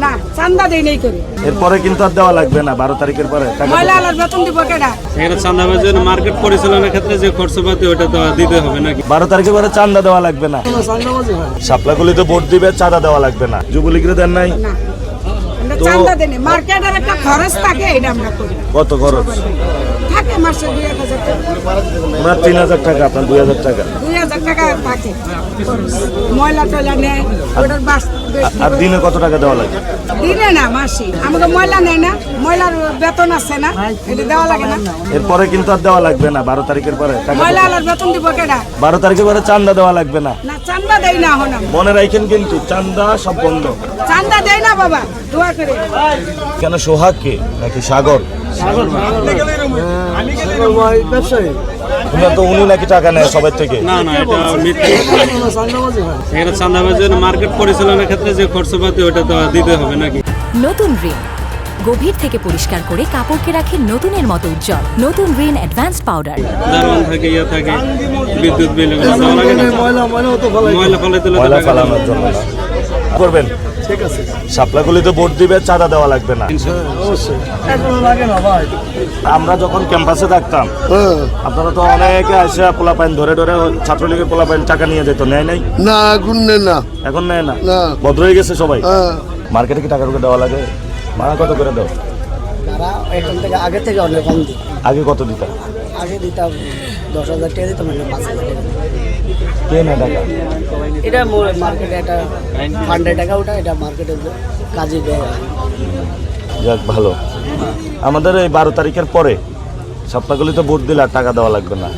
না চান্দা দেই নাই করে এরপরে কিন্তু আর দেওয়া লাগবে না 12 তারিখের পরে টাকা ময়লা আলার বেতন দিব কেডা সেখানে চাঁদাবাজের মার্কেট পরিচালনার ক্ষেত্রে যে খরচপাতি ওটা তো দিতে হবে নাকি? 12 তারিখের পরে চাঁদা দেওয়া লাগবে না। শাপলাগুলিতে ভোট দিবে, চাঁদা দেওয়া লাগবে না। যুবলীগরে দেন নাই? না আমরা চান্দা দেই না, মার্কেটের একটা খরচ থাকে এটা আমরা করি। কত খরচ থাকে মাসে 2000 টাকা, আমরা 3000 টাকা, আপনার 2000 টাকা। 2000 টাকা থাকে খরচ। ময়লা টয়লা নেয় ওটার বাস আর দিনে কত টাকা দেওয়া লাগে? দিনে না মাসে। আমাকে ময়লা নেয় না, ময়লার বেতন আছে না, এটা দেওয়া লাগে না। এরপরে কিন্তু আর দেওয়া লাগবে না 12 তারিখের পরে টাকা। ময়লা আলার বেতন দিব কেডা? 12 তারিখের পরে চাঁদা দেওয়া লাগবে না। না চান্দা দেই না এখন আমরা। মনে রাখেন কিন্তু চাঁদা সব বন্ধ। চান্দা দেই না বাবা, দোয়া করে। কেন সোহাগ কে নাকি সাগর? তো উনি নাকি টাকা নেয় সবার থেকে। না না, এটা মিথ্যা। সেখানে চাঁদাবাজের মার্কেট পরিচালনার ক্ষেত্রে যে খরচপাতি ওটা তো দিতে হবে নাকি? নতুন রিন গভীর থেকে পরিষ্কার করে কাপড়কে রাখে নতুনের মতো উজ্জ্বল। নতুন রিন অ্যাডভান্সড পাউডার। দারোয়ান থাকে, থাকে, বিদ্যুৎ বিল এগুলো দেওয়া লাগে না? ময়লা ফলাইতে ময়লা ফালানোর জন্য না। করবেন ঠিক আছে। শাপলাগুলিতে ভোট দিবে, চাঁদা দেওয়া লাগবে না। অবশ্যই এখন লাগে না ভাই। আমরা যখন ক্যাম্পাসে থাকতাম আপনারা তো অনেকে আসে পোলাপাইন ধরে ধরে ছাত্রলীগের পোলাপাইন টাকা নিয়ে যেত, নেয় নাই? না এখন নেই না। এখন নেয় না, না। ভদ্র হয়ে গেছে সবাই। হ্যাঁ। মার্কেটে কি টাকা করে দেওয়া লাগে? ভাড়া কত করে দাও? তারা এখান থেকে আগে থেকে অনেক কম দিত। আগে কত দিতাম? আগে দিতাম 10,000 টাকা দিতাম, 5,000 টাকা। কে নেয় টাকা? এটা মার্কেটে একটা ফান্ডের টাকা, ওটা এটা মার্কেটে কাজে দেয়। যাক ভালো। আমাদের এই 12 তারিখের পরে শাপলাগুলিতে ভোট দিলে আর টাকা দেওয়া লাগবে না।